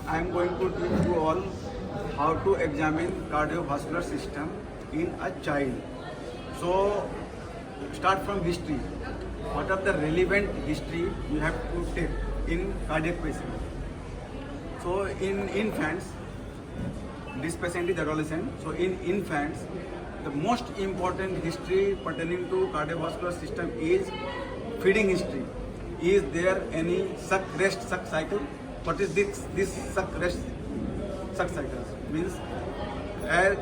I am going to teach you all how to examine cardiovascular system in a child. So, start from history. What are the relevant history you have to take in cardiac patient? So, in infants, this patient is adolescent. So, in infants, the most important history pertaining to cardiovascular system is feeding history. Is there any suck rest suck cycle? What is this suck rest suck cycle? Means as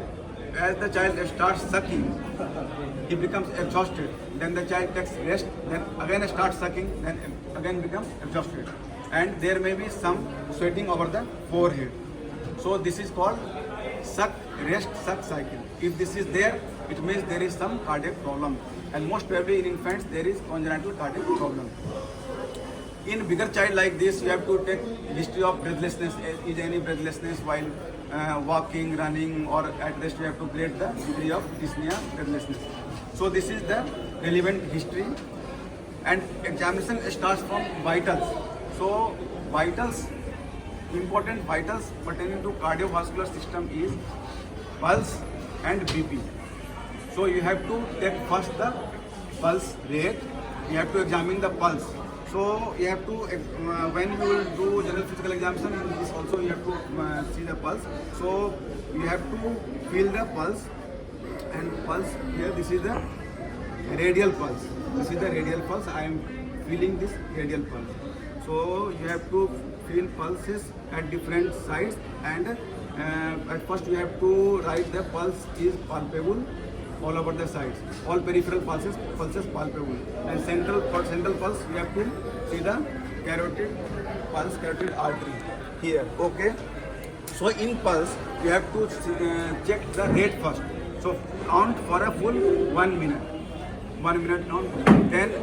the child starts sucking, he becomes exhausted. Then the child takes rest. Then again starts sucking. Then again becomes exhausted. And there may be some sweating over the forehead. So this is called suck rest suck cycle. If this is there, it means there is some cardiac problem. And most probably in infants there is congenital cardiac problem. In bigger child like this, you have to take history of breathlessness. Is any breathlessness while walking, running, or at rest? You have to grade the degree of dyspnea, breathlessness. So this is the relevant history. And examination starts from vitals. So vitals, important vitals pertaining to cardiovascular system is pulse and BP. So you have to take first the pulse rate. You have to examine the pulse. So you have to, when you will do general physical examination, in this also you have to see the pulse. So you have to feel the pulse, and pulse here, this is the radial pulse. This is the radial pulse. I am feeling this radial pulse. So you have to feel pulses at different sides, and at first you have to write the pulse is palpable all over the sides. All peripheral pulses palpable. And central pulse, you have to see the carotid pulse, carotid artery here. Okay. So in pulse, you have to check the rate first. So count for a full 1 minute. 1 minute count. Then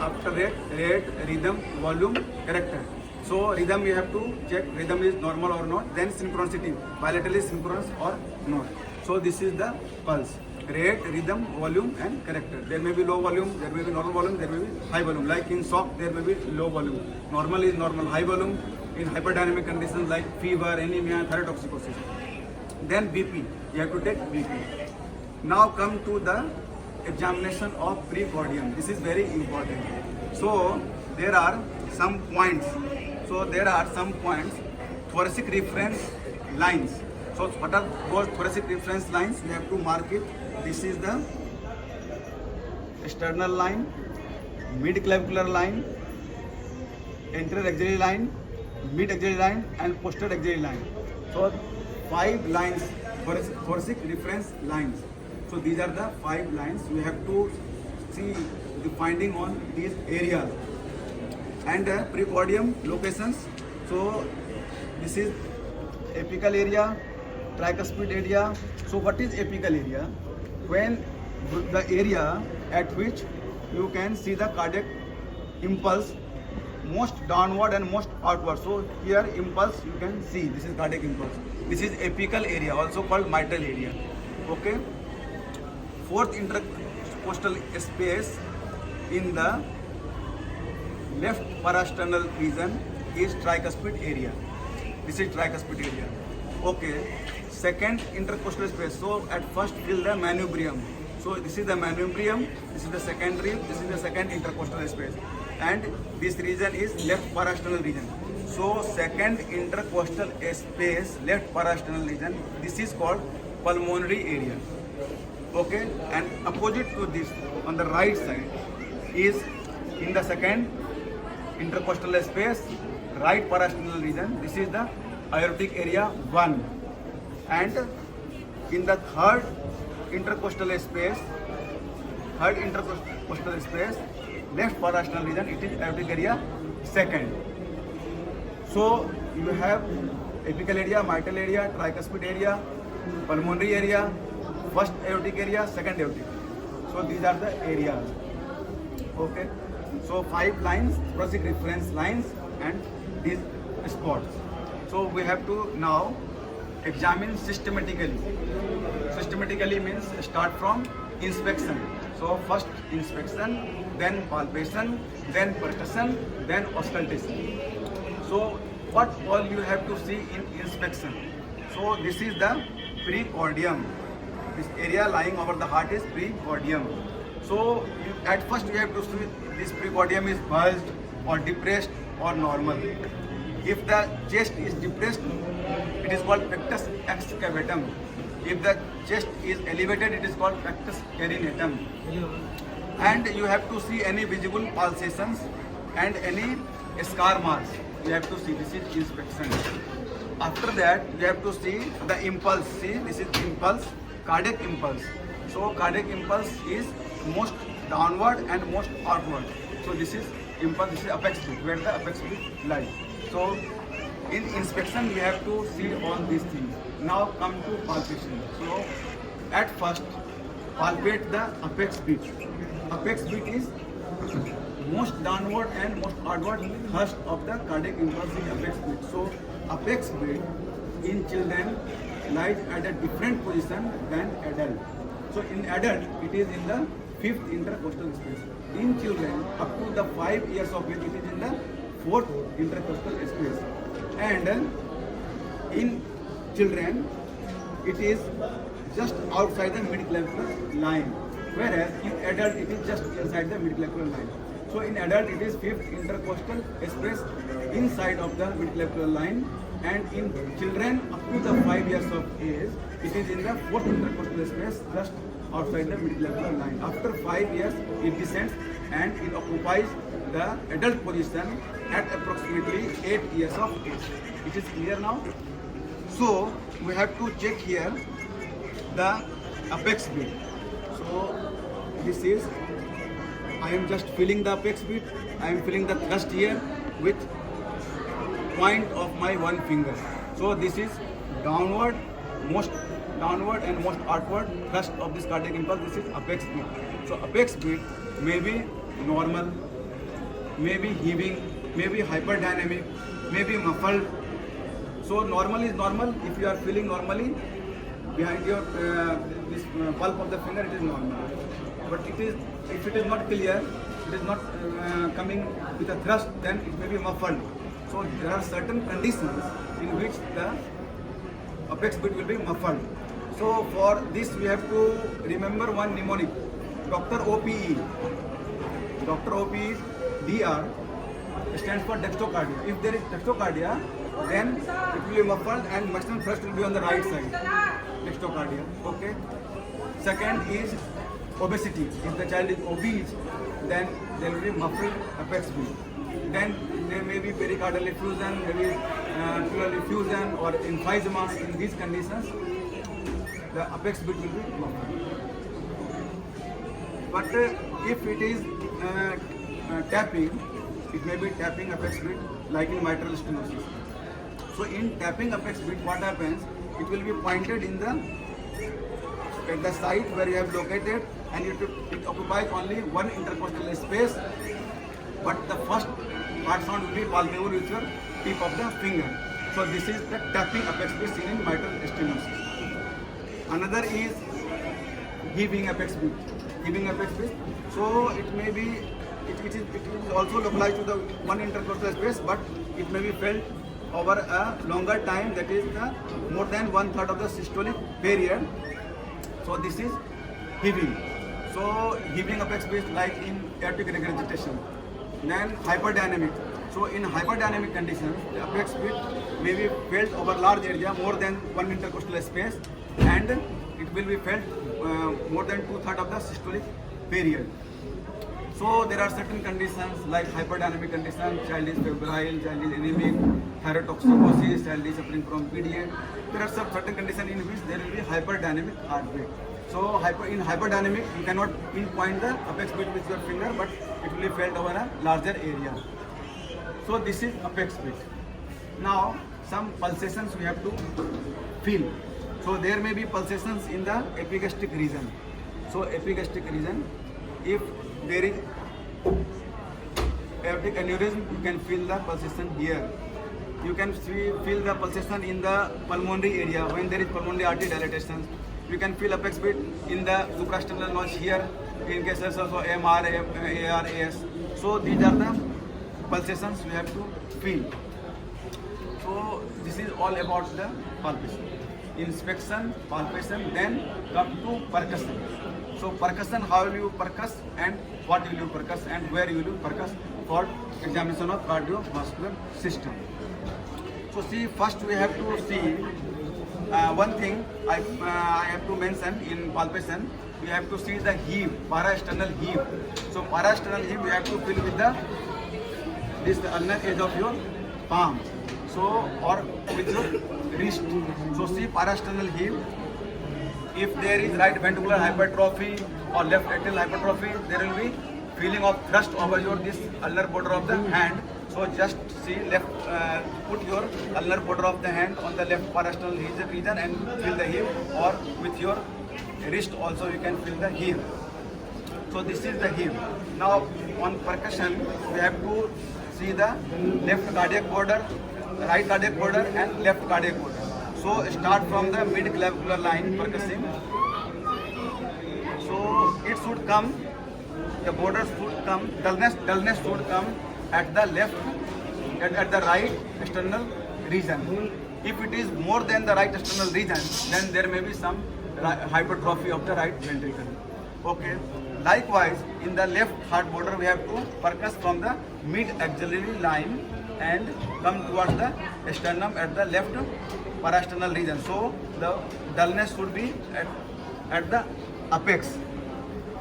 after rate, rhythm, volume, character. So rhythm you have to check rhythm is normal or not. Then synchronicity, bilaterally synchronous or not. So this is the pulse. Rate, rhythm, volume, and character. There may be low volume, there may be normal volume, there may be high volume. Like in shock, there may be low volume. Normal is normal, high volume in hyperdynamic conditions like fever, anemia, thyrotoxicosis. Then BP, you have to take BP. Now come to the examination of precordium. This is very important. So there are some points. Thoracic reference lines. So what are those thoracic reference lines? You have to mark it. This is the sternal line, mid-clavicular line, anterior axillary line, mid-axillary line, and posterior axillary line. So 5 lines, thoracic reference lines. So these are the 5 lines. You have to see the finding on these areas. And precordium locations. So this is apical area, tricuspid area. So what is apical area? When the area at which you can see the cardiac impulse most downward and most outward. So here impulse you can see, this is cardiac impulse. This is apical area, also called mitral area. Okay. Fourth intercostal space in the left parasternal region is tricuspid area. This is tricuspid area. Okay. Second intercostal space. So at first feel the manubrium. So this is the manubrium, this is the second rib, this is the second intercostal space. And this region is left parasternal region. So second intercostal space, left parasternal region, this is called pulmonary area. Okay, and opposite to this, on the right side, is in the second intercostal space, right parasternal region, this is the aortic area 1. And in the third intercostal space, left parasternal region, it is aortic area 2nd. So you have apical area, mitral area, tricuspid area, pulmonary area, first aortic area, second aortic. So these are the areas. Okay. So 5 lines, thoracic reference lines, and these spots. So we have to now examine systematically. Systematically means start from inspection. So first inspection, then palpation, then percussion, then auscultation. So what all you have to see in inspection. So this is the precordium. This area lying over the heart is precordium. So at first you have to see this precordium is bulged or depressed or normal. If the chest is depressed, it is called pectus excavatum. If the chest is elevated, it is called pectus carinatum. And you have to see any visible pulsations and any scar marks. You have to see. This is inspection. After that, you have to see the impulse. See, this is impulse, cardiac impulse. So cardiac impulse is most downward and most outward. So this is impulse. This is apex beat, where the apex beat lies. So in inspection, we have to see all these things. Now come to palpation. So at first, palpate the apex beat. Apex beat is most downward and most outward thrust of the cardiac impulse in apex beat. So apex beat in children lies at a different position than adult. So in adult, it is in the fifth intercostal space. In children, up to the 5 years of age, it is in the fourth intercostal space. And in children, it is just outside the midclavicular line, whereas in adult, it is just inside the midclavicular line. So in adult, it is fifth intercostal space inside of the midclavicular line, and in children up to the 5 years of age, it is in the fourth intercostal space just outside the midclavicular line. After 5 years, it descends and it occupies the adult position at approximately 8 years of age. It is clear now? So we have to check here the apex beat. So this is, I am just feeling the apex beat. I am feeling the thrust here with point of my one finger. So this is downward, most downward and most outward thrust of this cardiac impulse. This is apex beat. So apex beat may be normal, may be heaving, may be hyperdynamic, may be muffled. So normal is normal. If you are feeling normally behind your this pulp of the finger, it is normal. But it is, if it is not clear, it is not coming with a thrust, then it may be muffled. So there are certain conditions in which the apex beat will be muffled. So for this we have to remember one mnemonic, Dr. OPE. Dr. OPE is DR, stands for dextrocardia. If there is dextrocardia, then it will be muffled and maximum thrust will be on the right side. Dextrocardia. Okay. Second is obesity. If the child is obese, then there will be muffled apex beat. Then there may be pericardial effusion, maybe pleural effusion or emphysema. In these conditions, the apex beat will be muffled. But if it is tapping, it may be tapping apex beat, like in mitral stenosis. So in tapping apex beat, what happens? It will be pointed in at the site where you have located, and it occupies only one intercostal space. But the first part sound will be palpable with your tip of the finger. So this is the tapping apex beat seen in mitral stenosis. Another is heaving apex beat. Heaving apex beat. So it may be, it is also localized to the one intercostal space, but it may be felt over a longer time, that is the more than 1/3 of the systolic period. So this is heaving. So heaving apex beat like in aortic regurgitation. Then hyperdynamic. So in hyperdynamic conditions, the apex beat may be felt over large area, more than one intercostal space, and it will be felt more than 2/3 of the systolic period. So there are certain conditions like hyperdynamic condition, child is febrile, child is anemic, thyrotoxicosis, child is suffering from PDA. There are some certain conditions in which there will be hyperdynamic heartbeat. So in hyperdynamic, you cannot pinpoint the apex beat with your finger, but it will be felt over a larger area. So this is apex beat. Now some pulsations we have to feel. So there may be pulsations in the epigastric region. So epigastric region, if there is aortic aneurysm, you can feel the pulsation here. You can feel the pulsation in the pulmonary area when there is pulmonary artery dilatation. You can feel apex beat in the suprasternal notch here, in cases of MR, AR, AS. So these are the pulsations we have to feel. So this is all about the palpation. Inspection, palpation, then come to percussion. So percussion, how will you percuss and what will you percuss and where you will percuss for examination of cardiovascular system. So see, first we have to see one thing I have to mention in palpation. We have to see the heave, para-external heave. So para-external heave we have to fill with this ulnar edge of your palm. So or with your wrist. So see para-external heave. If there is right ventricular hypertrophy or left atrial hypertrophy, there will be feeling of thrust over your this ulnar border of the hand. So just see left, put your ulnar border of the hand on the left para-external region and feel the heave, or with your wrist also you can feel the heave. So this is the heave. Now on percussion we have to see the left cardiac border, right cardiac border and left cardiac border. So start from the mid-clavicular line percussing. So it should come, the border should come, dullness should come at the left, at the right external region. If it is more than the right external region, then there may be some hypertrophy of the right ventricle. Okay. Likewise, in the left heart border, we have to percuss from the mid-axillary line and come towards the sternum at the left para-external region. So the dullness should be at the apex.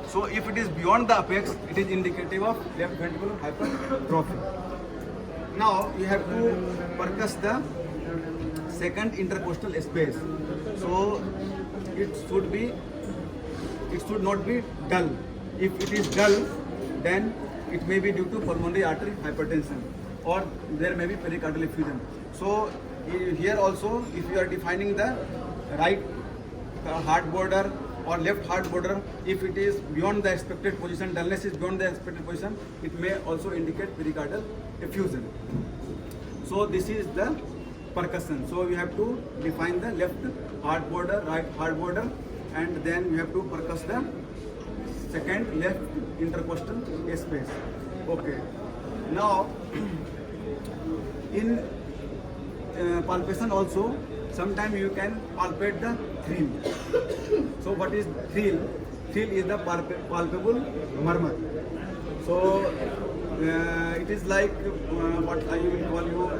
So if it is beyond the apex, it is indicative of left ventricular hypertrophy. Now you have to percuss the second intercostal space. So it should not be dull. If it is dull, then it may be due to pulmonary artery hypertension, or there may be pericardial effusion. So here also, if you are defining the right heart border or left heart border, if it is beyond the expected position, dullness is beyond the expected position, it may also indicate pericardial effusion. So this is the percussion. So we have to define the left heart border, right heart border, and then we have to percuss the second left intercostal space. Okay. Now in palpation also, sometimes you can palpate the thrill. So what is thrill? Thrill is the palpable murmur. So it is like what I will call you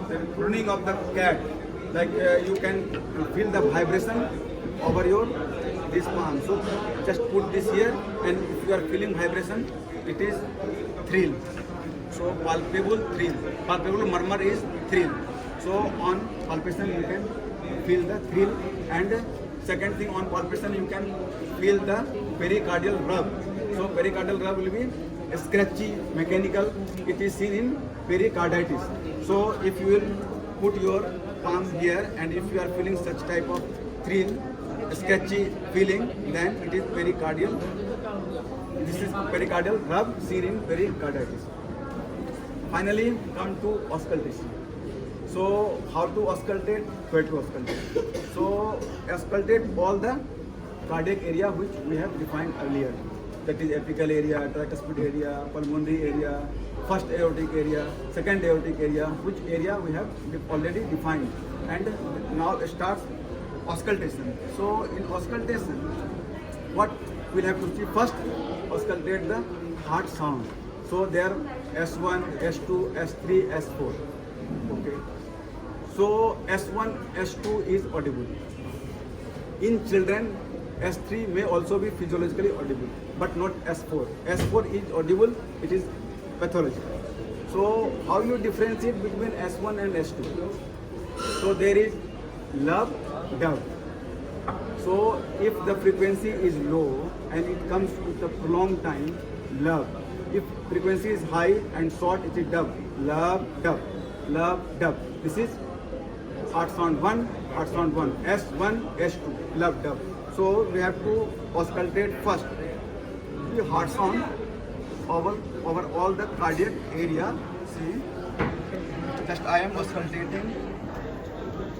the pruning of the cat. Like you can feel the vibration over your this palm. So just put this here, and if you are feeling vibration, it is thrill. So palpable thrill, palpable murmur is thrill. So on palpation you can feel the thrill, and second thing, on palpation you can feel the pericardial rub. So pericardial rub will be scratchy, mechanical. It is seen in pericarditis. So if you will put your palm here, and if you are feeling such type of thrill, sketchy feeling, then it is pericardial. This is pericardial rub seen in pericarditis. Finally, come to auscultation. So how to auscultate? Where to auscultate? So auscultate all the cardiac area which we have defined earlier. That is apical area, tricuspid area, pulmonary area, first aortic area, second aortic area, which area we have already defined. And now starts auscultation. So in auscultation, what we'll have to see? First, auscultate the heart sound. So there S1, S2, S3, S4. Okay. So S1, S2 is audible. In children, S3 may also be physiologically audible, but not S4. S4 is audible, it is pathological. So how you differentiate between S1 and S2? So there is love, dove. So if the frequency is low and it comes with a prolonged time, love. If frequency is high and short, it is dove. Love, dove. Love, dove. This is heart sound 1, heart sound 1. S1, S2, love, dove. So we have to auscultate first the heart sound over all the cardiac area. See, just I am auscultating.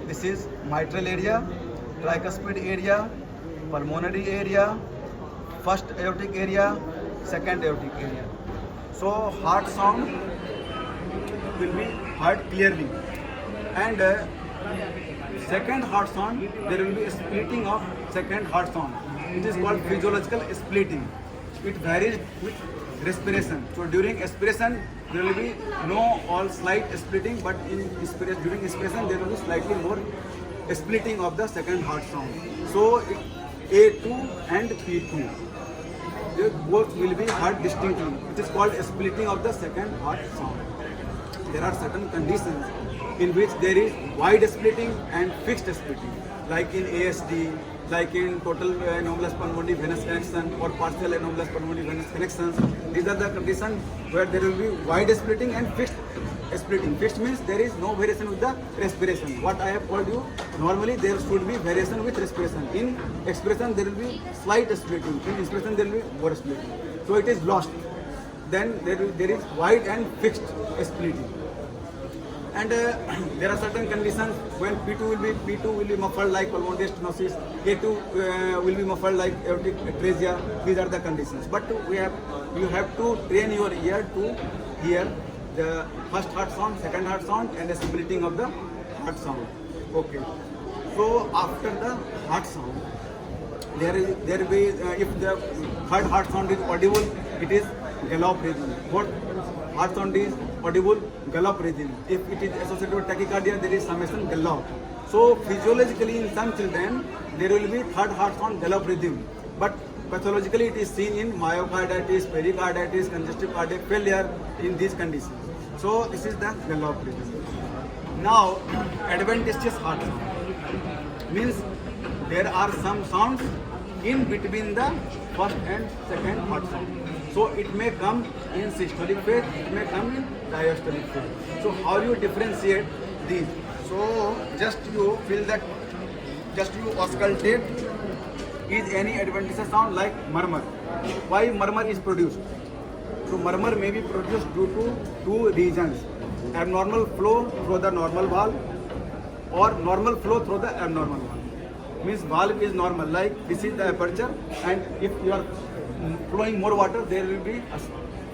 This is mitral area, tricuspid area, pulmonary area, first aortic area, second aortic area. So heart sound will be heard clearly. And second heart sound, there will be a splitting of second heart sound. It is called physiological splitting. It varies with respiration. So during expiration, there will be no all slight splitting, but during expiration, there will be slightly more splitting of the second heart sound. So A2 and P2, they both will be heard distinctly. It is called splitting of the second heart sound. There are certain conditions in which there is wide splitting and fixed splitting, like in ASD, like in total anomalous pulmonary venous connection or partial anomalous pulmonary venous connections. These are the conditions where there will be wide splitting and fixed splitting. Fixed means there is no variation with the respiration. What I have told you, normally there should be variation with respiration. In expiration there will be slight splitting. In inspiration there will be more splitting. So it is lost. Then there is wide and fixed splitting. And there are certain conditions when P2 will be muffled like pulmonary stenosis, A2 will be muffled like aortic atresia. These are the conditions. But you have to train your ear to hear the first heart sound, second heart sound, and the splitting of the heart sound. Okay. So after the heart sound, there will be if the third heart sound is audible, it is gallop breathing. Fourth heart sound is audible, gallop breathing. If it is associated with tachycardia, there is summation gallop. So physiologically in some children, there will be third heart sound gallop breathing. But pathologically it is seen in myocarditis, pericarditis, congestive cardiac failure in these conditions. So this is the gallop breathing. Now adventitious heart sound means there are some sounds in between the first and second heart sound. So it may come in systolic phase, it may come in diastolic phase. So how you differentiate these? So just you feel that, just you auscultate, is any adventitious sound like murmur. Why murmur is produced? So murmur may be produced due to two reasons: abnormal flow through the normal valve or normal flow through the abnormal valve. Means valve is normal, like this is the aperture, and if you are flowing more water, there will be a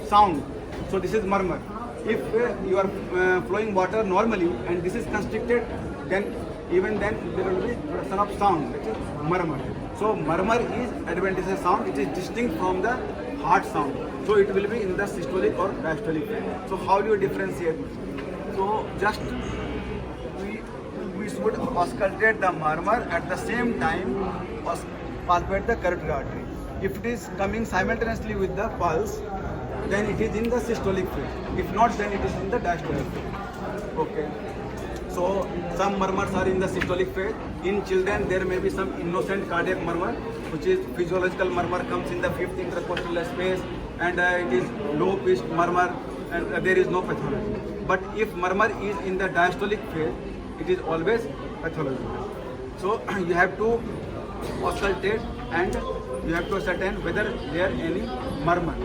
sound. So this is murmur. If you are flowing water normally and this is constricted, then even then there will be production of sound, which is murmur. So murmur is adventitious sound. It is distinct from the heart sound. So it will be in the systolic or diastolic phase. So how do you differentiate? So just we should auscultate the murmur at the same time palpate the carotid artery. If it is coming simultaneously with the pulse, then it is in the systolic phase. If not, then it is in the diastolic phase. Okay. So some murmurs are in the systolic phase. In children, there may be some innocent cardiac murmur, which is physiological murmur, comes in the fifth intercostal space, and it is low-pitched murmur, and there is no pathology. But if murmur is in the diastolic phase, it is always pathological. So you have to auscultate and you have to ascertain whether there are any murmur.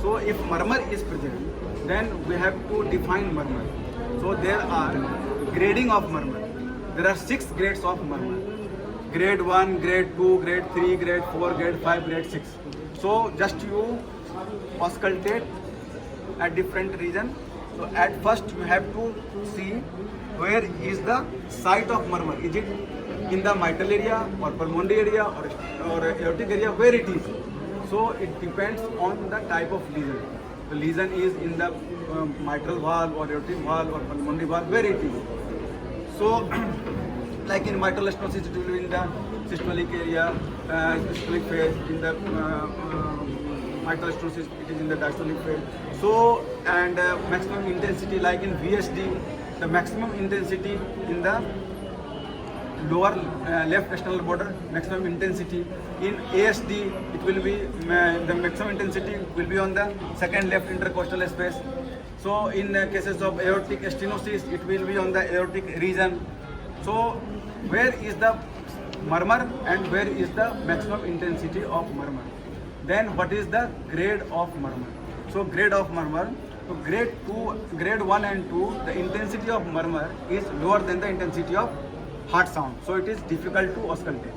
So if murmur is present, then we have to define murmur. So there are grading of murmur. There are 6 grades of murmur. Grade 1, grade 2, grade 3, grade 4, grade 5, grade 6. So just you auscultate at different region. So at first you have to see where is the site of murmur. Is it in the mitral area or pulmonary area or aortic area, where it is? So it depends on the type of lesion. The lesion is in the mitral valve or aortic valve or pulmonary valve, where it is. So like in mitral stenosis, it will be in the systolic area, systolic phase. In the mitral stenosis, it is in the diastolic phase. So and maximum intensity, like in VSD, the maximum intensity in the lower left external border, maximum intensity. In ASD, it will be the maximum intensity will be on the second left intercostal space. So in cases of aortic stenosis, it will be on the aortic region. So where is the murmur and where is the maximum intensity of murmur? Then what is the grade of murmur? So grade of murmur, so grade 1 and 2, the intensity of murmur is lower than the intensity of heart sound. So it is difficult to auscultate.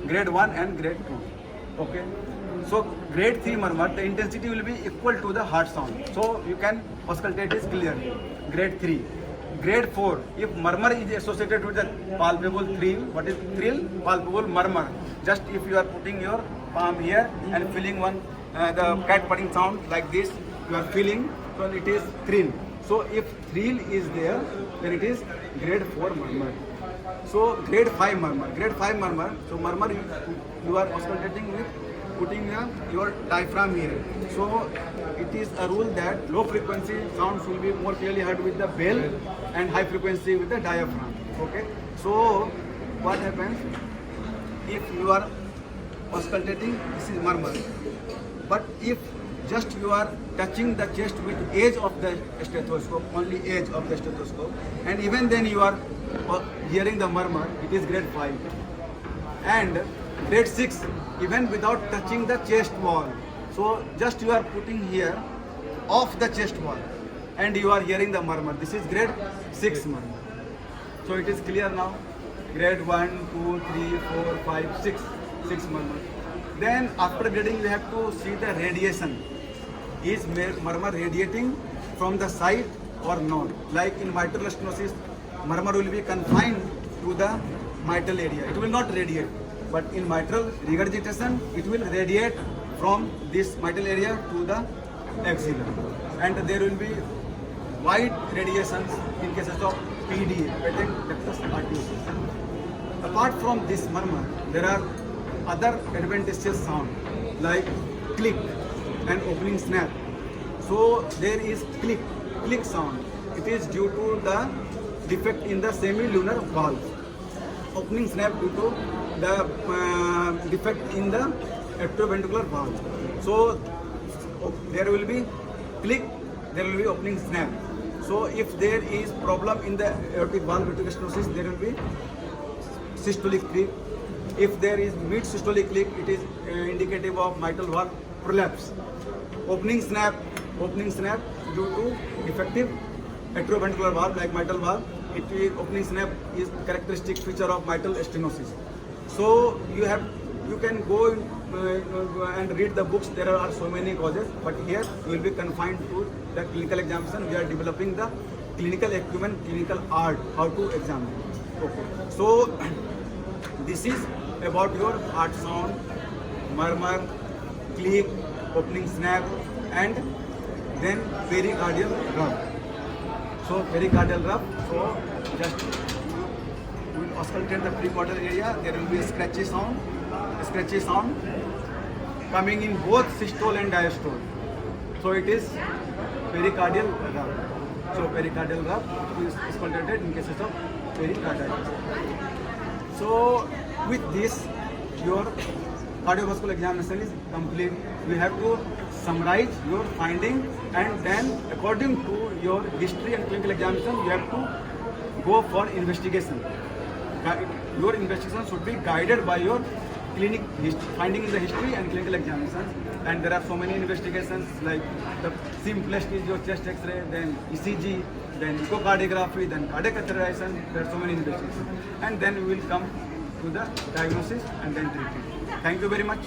Grade 1 and grade 2. Okay. So grade 3 murmur, the intensity will be equal to the heart sound. So you can auscultate it clearly. grade 3. Grade 4, if murmur is associated with the palpable thrill, what is thrill? Palpable murmur. Just if you are putting your palm here and feeling the cat purring sound like this, you are feeling, so it is thrill. So if thrill is there, then it is grade 4 murmur. So grade 5 murmur. Grade 5 murmur. So murmur you are auscultating with putting your diaphragm here. So it is a rule that low frequency sounds will be more clearly heard with the bell and high frequency with the diaphragm. Okay. So what happens if you are auscultating? This is murmur. But if just you are touching the chest with edge of the stethoscope, only edge of the stethoscope, and even then you are hearing the murmur, it is grade 5. And grade 6, even without touching the chest wall. So just you are putting here off the chest wall and you are hearing the murmur. This is grade 6 murmur. So it is clear now. Grade 1, 2, 3, 4, 5, 6. 6 murmur. Then after grading you have to see the radiation. Is murmur radiating from the side or not? Like in mitral stenosis, murmur will be confined to the mitral area. It will not radiate. But in mitral regurgitation, it will radiate from this mitral area to the axilla. And there will be wide radiations in cases of PDA, patent ductus arteriosus. Apart from this murmur, there are other adventitious sound like click and opening snap. So there is click sound. It is due to the defect in the semilunar valve. Opening snap due to the defect in the atrioventricular valve. So there will be click, there will be opening snap. So if there is problem in the aortic valve aortic stenosis, there will be systolic click. If there is mid systolic click, it is indicative of mitral valve prolapse. Opening snap due to defective atrioventricular valve like mitral valve. Opening snap is characteristic feature of mitral stenosis. So you can go and read the books. There are so many causes, but here you will be confined to the clinical examination. We are developing the clinical acumen, clinical art, how to examine. Okay. So this is about your heart sound, murmur, click, opening snap, and then pericardial rub. So pericardial rub. So just we will auscultate the precordial area. There will be a scratchy sound coming in both systole and diastole. So it is pericardial rub. So pericardial rub is auscultated in cases of pericarditis. So with this, your cardiovascular examination is complete. You have to summarize your finding, and then according to your history and clinical examination, you have to go for investigation. Your investigation should be guided by your clinic finding in the history and clinical examinations. And there are so many investigations, like the simplest is your chest X-ray, then ECG, then echocardiography, then cardiac catheterization. There are so many investigations, and then we will come to the diagnosis and then treatment. Thank you very much.